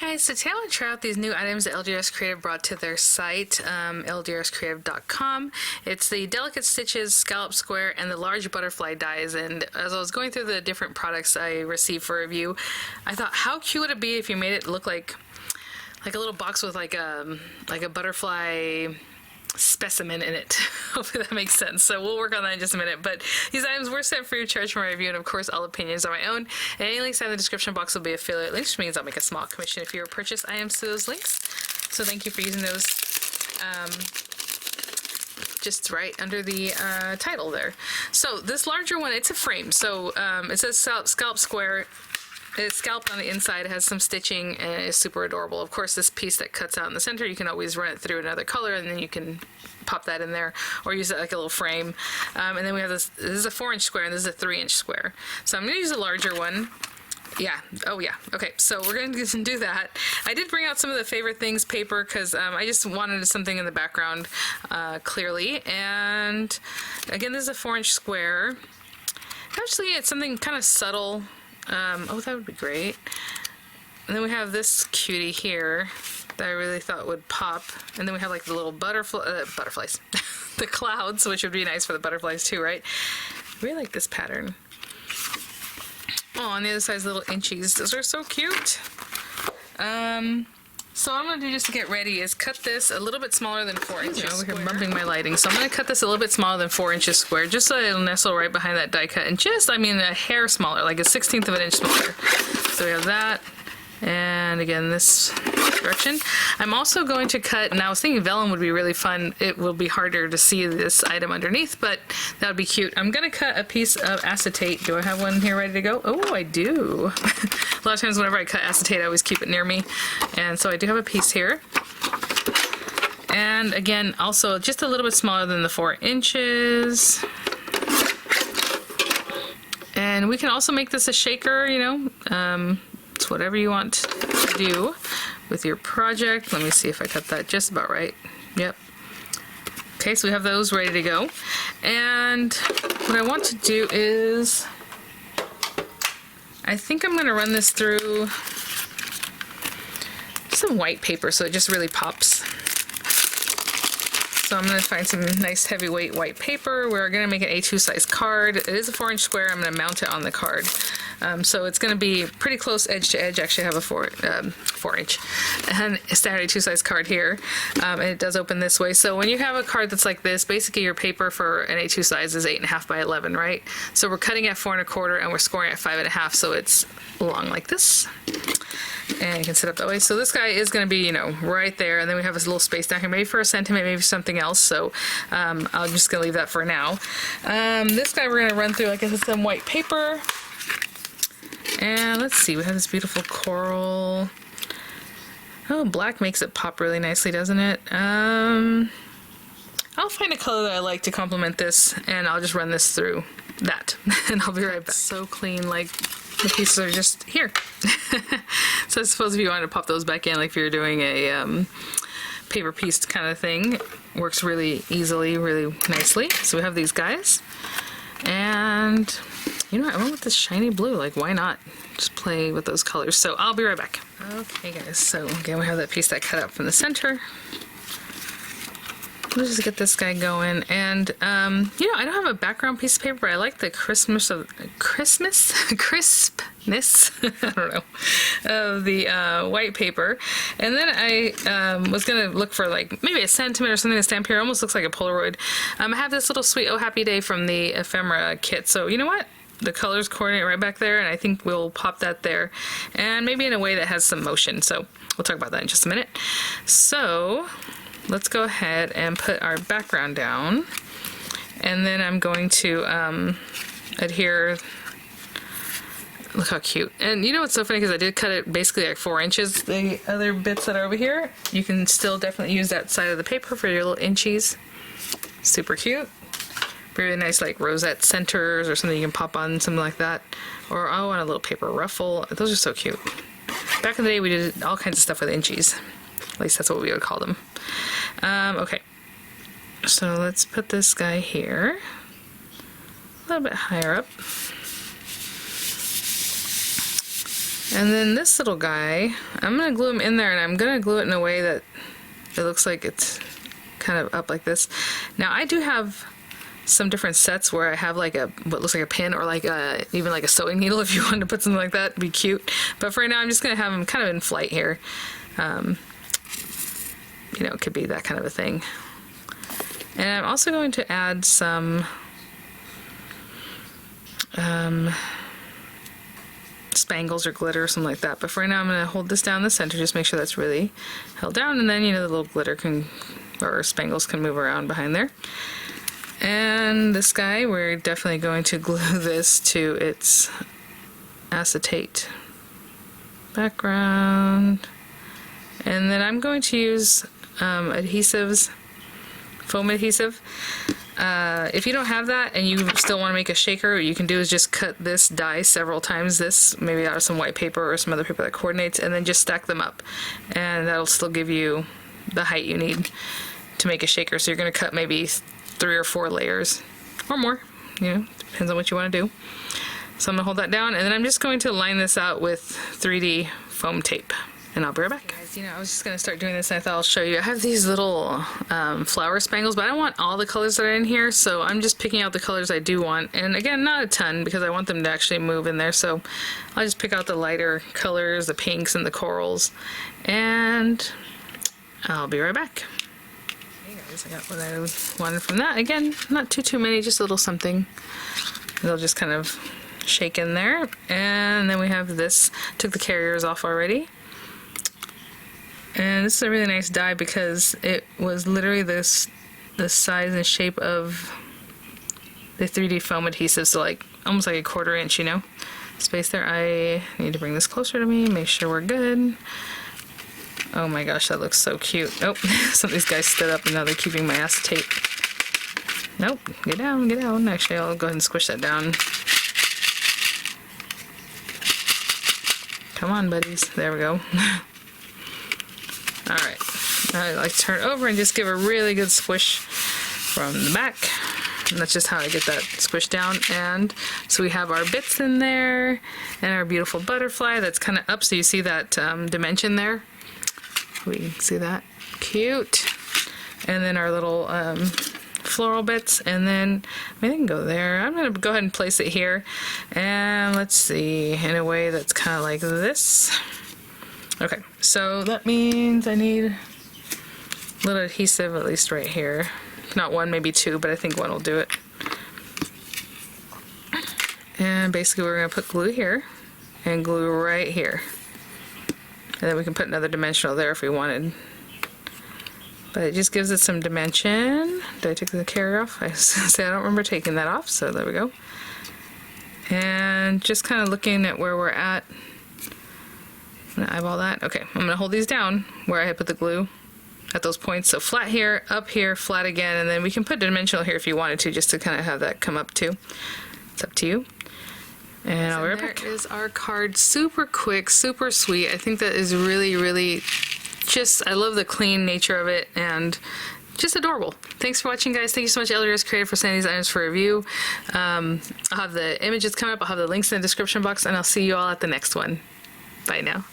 Guys, so today I want to try out these new items that LDRS Creative brought to their site, LDRScreative.com. It's the Delicate Stitches Scallop Square and the Large Butterfly dies, and as I was going through the different products I received for review, I thought how cute would it be if you made it look like a little box with like a butterfly specimen in it. Hopefully that makes sense. So we'll work on that in just a minute. But these items were sent free of charge for my review, and of course all opinions are my own. And any links I have in the description box will be affiliate links, which means I'll make a small commission if you purchase items to those links. So thank you for using those just right under the title there. So this larger one, it's a frame. So it says Scallop Square. It's scalloped on the inside, it has some stitching, and it's super adorable. Of course, this piece that cuts out in the center, you can always run it through another color, and then you can pop that in there, or use it like a little frame. And then we have this is a 4-inch square, and this is a 3-inch square. So I'm going to use a larger one. Yeah, oh yeah, okay, so we're going to do that. I did bring out some of the favorite things paper, because I just wanted something in the background clearly. And again, this is a 4-inch square. Actually, it's something kind of subtle. Oh, that would be great. And then we have this cutie here that I really thought would pop. And then we have like the little butterflies, the clouds, which would be nice for the butterflies too, right? I really like this pattern. Oh, on the other side is little inchies. Those are so cute. So what I'm going to do just to get ready is cut this a little bit smaller than 4 inches square. Over here bumping my lighting. So I'm going to cut this a little bit smaller than 4 inches square, just so it'll nestle right behind that die cut. And just, I mean, a hair smaller, like a 1/16 of an inch smaller. So we have that. And again, this direction. I'm also going to cut, and I was thinking vellum would be really fun. It will be harder to see this item underneath, but that would be cute. I'm going to cut a piece of acetate. Do I have one here ready to go? Oh, I do. A lot of times whenever I cut acetate, I always keep it near me. And so I do have a piece here. And again, also just a little bit smaller than the 4 inches. And we can also make this a shaker, you know. It's whatever you want to do with your project. Let me see if I cut that just about right. Yep. Okay, so we have those ready to go. And what I want to do is, I think I'm going to run this through some white paper so it just really pops. So I'm going to find some nice heavyweight white paper. We're going to make an A2 size card. It is a 4-inch square. I'm going to mount it on the card. So it's going to be pretty close edge to edge. Actually, I have a 4-inch and a standard A2 size card here. And it does open this way. So when you have a card that's like this, basically your paper for an A2 size is 8.5 by 11, right? So we're cutting at 4 1/4 and we're scoring at 5.5. So it's long like this. And you can set up that way. So this guy is going to be, you know, right there. And then we have this little space down here, maybe for a sentiment, maybe for something else. So I'm just going to leave that for now. This guy we're going to run through, like I said, some white paper. And let's see, we have this beautiful coral. Oh, black makes it pop really nicely, doesn't it? I'll find a color that I like to complement this, and I'll just run this through that. And I'll be right back. So clean, like the pieces are just here. So I suppose if you wanted to pop those back in, like if you're doing a paper piece kind of thing, works really easily, really nicely. So we have these guys. And you know what, I went with this shiny blue, like why not just play with those colors. So I'll be right back. Okay guys, so again we have that piece that cut out from the center. Let's just get this guy going. And you know, I don't have a background piece of paper, but I like the crispness I don't know, of the white paper. And then I was gonna look for like maybe a sentiment or something to stamp here. It almost looks like a Polaroid. I have this little sweet Oh Happy Day from the ephemera kit. So you know what? The colors coordinate right back there, and I think we'll pop that there, and maybe in a way that has some motion. So we'll talk about that in just a minute. So let's go ahead and put our background down, and then I'm going to adhere. Look how cute. And you know what's so funny, because I did cut it basically like 4 inches. The other bits that are over here, you can still definitely use that side of the paper for your little inchies. Super cute. Really nice like rosette centers or something you can pop on, something like that. Or I want a little paper ruffle. Those are so cute. Back in the day we did all kinds of stuff with inchies. At least that's what we would call them. Okay. So let's put this guy here. A little bit higher up. And then this little guy, I'm going to glue him in there, and I'm going to glue it in a way that it looks like it's kind of up like this. Now I do have some different sets where I have like a what looks like a pin, or like even like a sewing needle if you wanted to put something like that. It'd be cute. But for right now I'm just going to have him kind of in flight here. You know, it could be that kind of a thing. And I'm also going to add some spangles or glitter or something like that. But for right now I'm going to hold this down in the center, just make sure that's really held down, and then, you know, the little glitter can, or spangles can move around behind there. And this guy, we're definitely going to glue this to its acetate background. And then I'm going to use adhesives, foam adhesive. If you don't have that and you still want to make a shaker, what you can do is just cut this die several times, this maybe out of some white paper or some other paper that coordinates, and then just stack them up, and that'll still give you the height you need to make a shaker. So you're going to cut maybe 3 or 4 layers or more, you know, depends on what you want to do. So I'm going to hold that down, and then I'm just going to line this out with 3D foam tape, and I'll be right back. Guys, you know, I was just going to start doing this, and I thought I'll show you. I have these little flower spangles, but I don't want all the colors that are in here, so I'm just picking out the colors I do want. And again, not a ton, because I want them to actually move in there, so I'll just pick out the lighter colors, the pinks and the corals, and I'll be right back. Hey guys, I got what I wanted from that. Again, not too many, just a little something. They'll just kind of shake in there. And then we have this, took the carriers off already. And this is a really nice die because it was literally the size and shape of the 3D foam adhesive, so like almost like a 1/4 inch, you know, space there. I need to bring this closer to me, make sure we're good. Oh my gosh, that looks so cute. Oh, some of these guys stood up and now they're keeping my acetate. Nope, get down, get down. Actually, I'll go ahead and squish that down. Come on, buddies. There we go. Alright, I like to turn it over and just give a really good squish from the back. And that's just how I get that squished down. And so we have our bits in there and our beautiful butterfly that's kind of up, so you see that dimension there. We can see that. Cute. And then our little floral bits, and then I can go there. I'm going to go ahead and place it here. And let's see, in a way that's kind of like this. Okay, so that means I need a little adhesive, at least right here. Not 1, maybe 2, but I think 1 will do it. And basically we're going to put glue here and glue right here. And then we can put another dimensional there if we wanted. But it just gives it some dimension. Did I take the carrier off? I say I don't remember taking that off, so there we go. And just kind of looking at where we're at. I'm gonna eyeball that. Okay, I'm gonna hold these down where I had put the glue at those points. So flat here, up here, flat again, and then we can put dimensional here if you wanted to, just to kind of have that come up too. It's up to you. And I'll be right back. There is our card. Super quick, super sweet. I think that is really just, I love the clean nature of it and just adorable. Thanks for watching, guys. Thank you so much, LDRS Creative, for sending these items for review. I'll have the images coming up. I'll have the links in the description box, and I'll see you all at the next one. Bye now.